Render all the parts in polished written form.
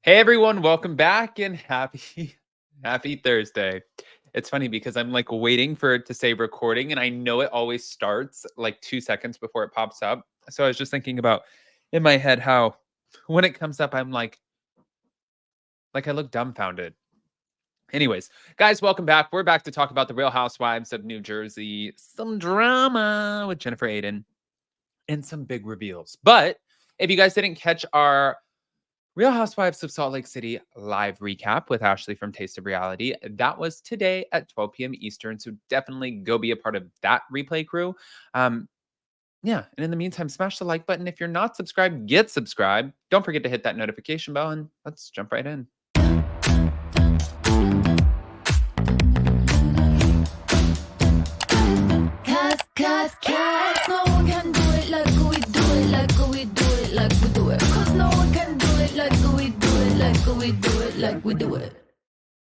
Hey everyone, welcome back and happy happy Thursday. It's funny because I'm like waiting for it to say recording and I know it always starts like 2 seconds before it pops up. So I was just thinking about in my head how when it comes up I'm like I look dumbfounded. Anyways, guys, welcome back. We're back to talk about the Real Housewives of New Jersey. Some drama with Jennifer Aydin and some big reveals. But if you guys didn't catch our Real Housewives of Salt Lake City live recap with Ashley from Taste of Reality. That was today at 12 p.m. Eastern. So definitely go be a part of that replay crew. Um, yeah. And in the meantime, smash the like button. If you're not subscribed, get subscribed. Don't forget to hit that notification bell and let's jump right in. Cause no one can do it like we do it, like we do it, like we do it. Cause no one can do it like we do it, like we do it, like we do it.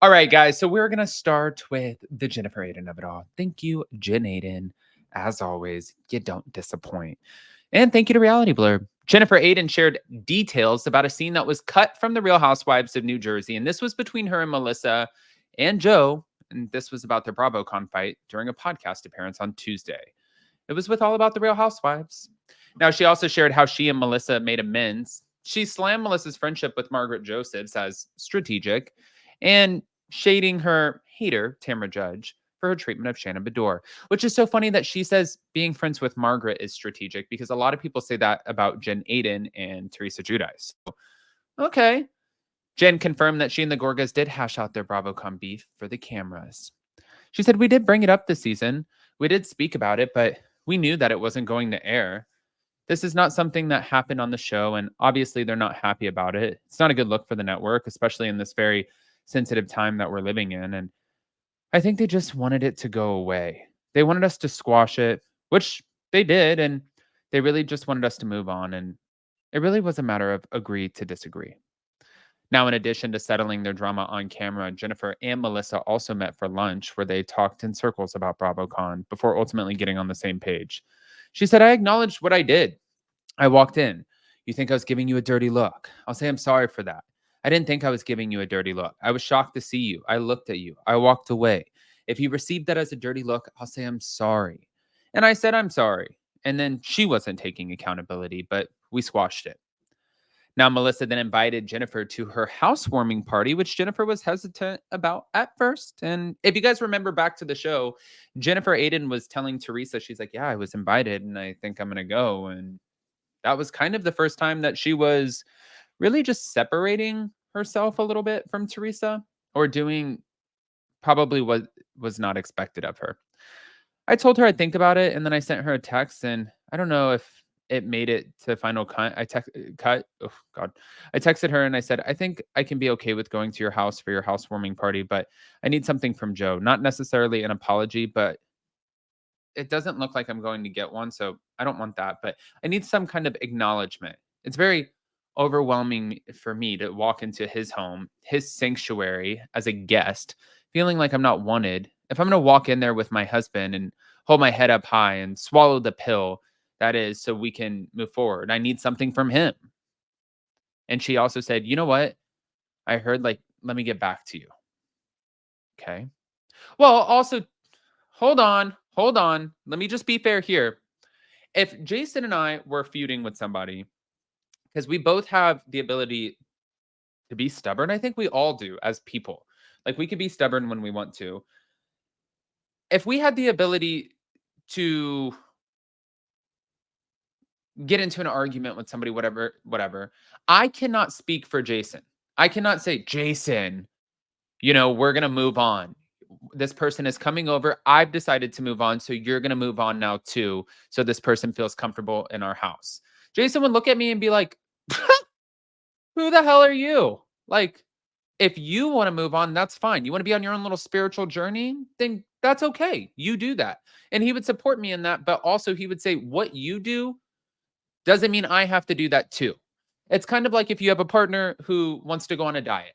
All right, guys. So we're going to start with the Jennifer Aydin of it all. Thank you, Jen Aydin. As always, you don't disappoint. And thank you to Reality Blur. Jennifer Aydin shared details about a scene that was cut from the Real Housewives of New Jersey. And this was between her and Melissa and Joe. And this was about their BravoCon fight during a podcast appearance on Tuesday. It was with All About the Real Housewives. Now, she also shared how she and Melissa made amends. She slammed Melissa's friendship with Margaret Josephs as strategic and shading her hater, Tamra Judge, for her treatment of Shannon Bedore, which is so funny that she says being friends with Margaret is strategic because a lot of people say that about Jen Aydin and Teresa Giudice. So, okay. Jen confirmed that she and the Gorgas did hash out their BravoCon beef for the cameras. She said, "We did bring it up this season. We did speak about it, but we knew that it wasn't going to air. This is not something that happened on the show, and obviously they're not happy about it. It's not a good look for the network, especially in this very sensitive time that we're living in. And I think they just wanted it to go away. They wanted us to squash it, which they did, and they really just wanted us to move on. And it really was a matter of agree to disagree." Now, in addition to settling their drama on camera, Jennifer and Melissa also met for lunch where they talked in circles about BravoCon before ultimately getting on the same page. She said, "I acknowledged what I did. I walked in. You think I was giving you a dirty look? I'll say I'm sorry for that. I didn't think I was giving you a dirty look. I was shocked to see you. I looked at you. I walked away. If you received that as a dirty look, I'll say I'm sorry." And I said, "I'm sorry." And then she wasn't taking accountability, but we squashed it. Now, Melissa then invited Jennifer to her housewarming party, which Jennifer was hesitant about at first. And if you guys remember back to the show, Jennifer Aydin was telling Teresa, she's like, "Yeah, I was invited and I think I'm going to go." And that was kind of the first time that she was really just separating herself a little bit from Teresa or doing probably what was not expected of her. I told her I'd think about it, and then I sent her a text, and I don't know if it made it to final cut. Cut. Oh God, I texted her and I said, "I think I can be okay with going to your house for your housewarming party, but I need something from Joe. Not necessarily an apology, but it doesn't look like I'm going to get one, so I don't want that. But I need some kind of acknowledgement. It's very overwhelming for me to walk into his home, his sanctuary as a guest, feeling like I'm not wanted. If I'm going to walk in there with my husband and hold my head up high and swallow the pill that is so we can move forward, I need something from him." And she also said, "You know what? I heard, like, let me get back to you." Okay. Well, also, hold on, hold on. Let me just be fair here. If Jason and I were feuding with somebody, because we both have the ability to be stubborn, I think we all do as people. Like, we could be stubborn when we want to. If we had the ability to get into an argument with somebody, whatever, I cannot speak for Jason. I cannot say, "Jason, we're going to move on. This person is coming over. I've decided to move on. So you're going to move on now too. So this person feels comfortable in our house." Jason would look at me and be like, "Who the hell are you?" Like, if you want to move on, that's fine. You want to be on your own little spiritual journey, then that's okay. You do that. And he would support me in that. But also, he would say, "What you do doesn't mean I have to do that too." It's kind of like if you have a partner who wants to go on a diet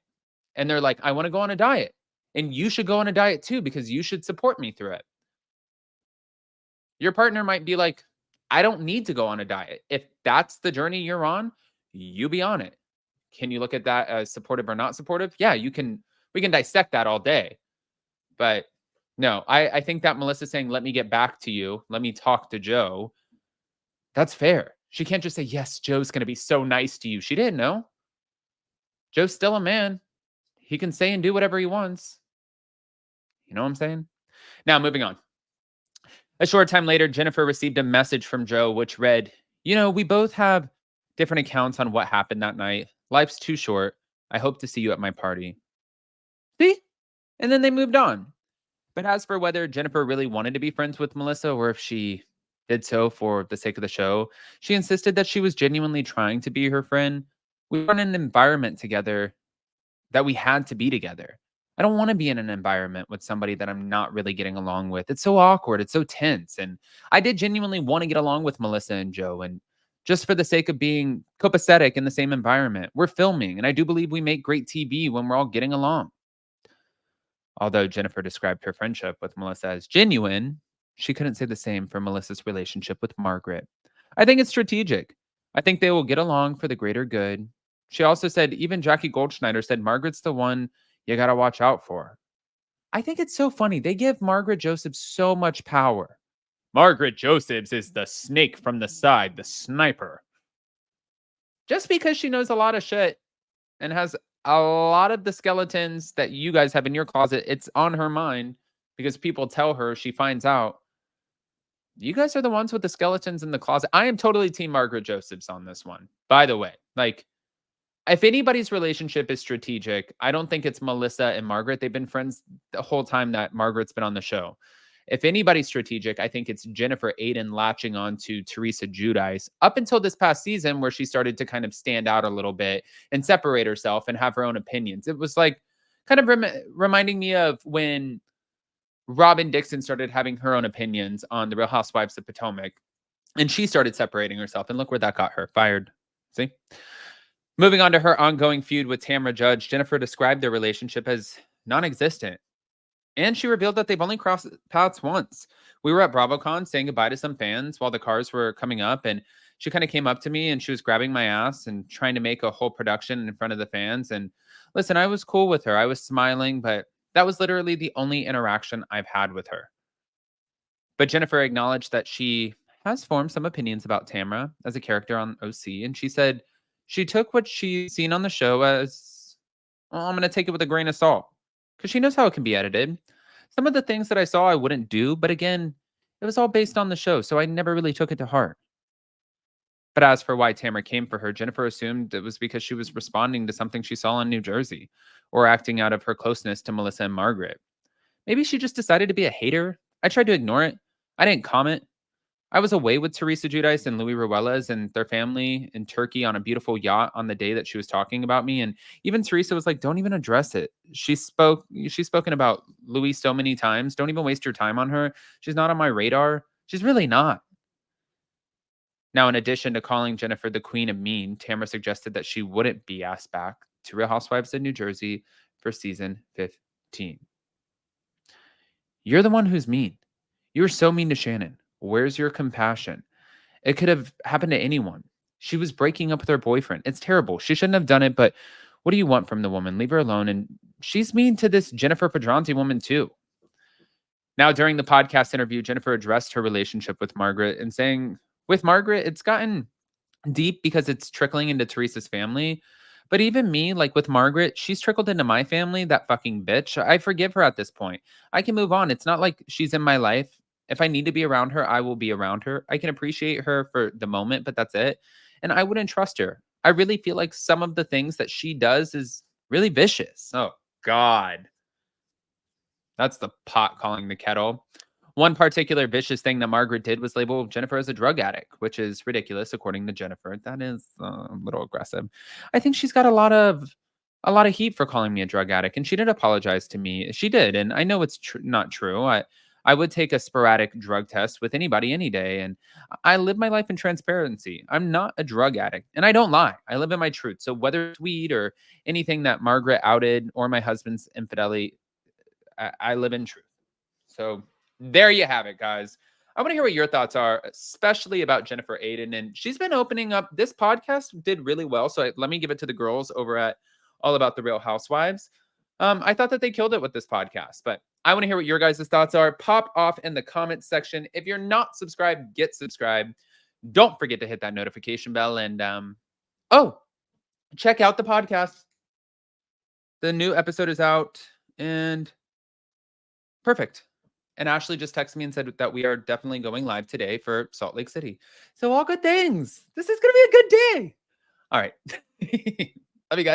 and they're like, "I want to go on a diet." And you should go on a diet too because you should support me through it. Your partner might be like, "I don't need to go on a diet. If that's the journey you're on, you be on it." Can you look at that as supportive or not supportive? Yeah, we can dissect that all day. But no, I think that Melissa saying, let me get back to you, let me talk to Joe, that's fair. She can't just say, yes, Joe's going to be so nice to you. She didn't know. Joe's still a man. He can say and do whatever he wants. You know what I'm saying? Now, moving on. A short time later, Jennifer received a message from Joe, which read, we both have different accounts on what happened that night. Life's too short. I hope to see you at my party. See? And then they moved on. But as for whether Jennifer really wanted to be friends with Melissa or if she did so for the sake of the show, she insisted that she was genuinely trying to be her friend. We were in an environment together that we had to be together. I don't want to be in an environment with somebody that I'm not really getting along with. It's so awkward. It's so tense. And I did genuinely want to get along with Melissa and Joe. And just for the sake of being copacetic in the same environment, we're filming. And I do believe we make great TV when we're all getting along. Although Jennifer described her friendship with Melissa as genuine, she couldn't say the same for Melissa's relationship with Margaret. I think it's strategic. I think they will get along for the greater good. She also said, even Jackie Goldschneider said, Margaret's the one you got to watch out for. I think it's so funny. They give Margaret Josephs so much power. Margaret Josephs is the snake from the side, the sniper. Just because she knows a lot of shit and has a lot of the skeletons that you guys have in your closet, it's on her mind because people tell her, she finds out. You guys are the ones with the skeletons in the closet. I am totally team Margaret Josephs on this one. By the way, like, if anybody's relationship is strategic, I don't think it's Melissa and Margaret. They've been friends the whole time that Margaret's been on the show. If anybody's strategic, I think it's Jennifer Aydin latching on to Teresa Giudice up until this past season where she started to kind of stand out a little bit and separate herself and have her own opinions. It was like kind of reminding me of when Robin Dixon started having her own opinions on the Real Housewives of Potomac and she started separating herself. And look where that got her fired. See? Moving on to her ongoing feud with Tamra Judge, Jennifer described their relationship as non-existent. And she revealed that they've only crossed paths once. We were at BravoCon saying goodbye to some fans while the cars were coming up. And she kind of came up to me and she was grabbing my ass and trying to make a whole production in front of the fans. And listen, I was cool with her. I was smiling, but that was literally the only interaction I've had with her. But Jennifer acknowledged that she has formed some opinions about Tamra as a character on OC. And she said she took what she's seen on the show as, well, I'm going to take it with a grain of salt because she knows how it can be edited. Some of the things that I saw I wouldn't do, but again, it was all based on the show, so I never really took it to heart. But as for why Tamra came for her, Jennifer assumed it was because she was responding to something she saw in New Jersey or acting out of her closeness to Melissa and Margaret. Maybe she just decided to be a hater. I tried to ignore it. I didn't comment. I was away with Teresa Giudice and Louis Ruelas and their family in Turkey on a beautiful yacht on the day that she was talking about me. And even Teresa was like, don't even address it. She's spoken about Louis so many times. Don't even waste your time on her. She's not on my radar. She's really not. Now, in addition to calling Jennifer the queen of mean, Tamra suggested that she wouldn't be asked back to Real Housewives of New Jersey for season 15. You're the one who's mean. You were so mean to Shannon. Where's your compassion? It could have happened to anyone. She was breaking up with her boyfriend. It's terrible. She shouldn't have done it, but what do you want from the woman? Leave her alone. And she's mean to this Jennifer Padronti woman too. Now, during the podcast interview, Jennifer addressed her relationship with Margaret and saying, with Margaret, it's gotten deep because it's trickling into Teresa's family. But even me, like with Margaret, she's trickled into my family, that fucking bitch. I forgive her at this point. I can move on. It's not like she's in my life. If I need to be around her, I will be around her. I can appreciate her for the moment, but that's it. And I wouldn't trust her. I really feel like some of the things that she does is really vicious. Oh, God. That's the pot calling the kettle. One particular vicious thing that Margaret did was label Jennifer as a drug addict, which is ridiculous according to Jennifer. That is a little aggressive. I think she's got a lot of heat for calling me a drug addict, and she did apologize to me. She did, and I know it's not true. I would take a sporadic drug test with anybody any day, and I live my life in transparency. I'm not a drug addict, and I don't lie. I live in my truth. So whether it's weed or anything that Margaret outed or my husband's infidelity, I live in truth. So there you have it, guys. I want to hear what your thoughts are, especially about Jennifer Aydin. And she's been opening up. This podcast did really well. So let me give it to the girls over at All About the Real Housewives. I thought that they killed it with this podcast, but I want to hear what your guys' thoughts are. Pop off in the comments section. If you're not subscribed, get subscribed. Don't forget to hit that notification bell. And check out the podcast. The new episode is out and perfect. And Ashley just texted me and said that we are definitely going live today for Salt Lake City. So all good things. This is going to be a good day. All right. Love you guys.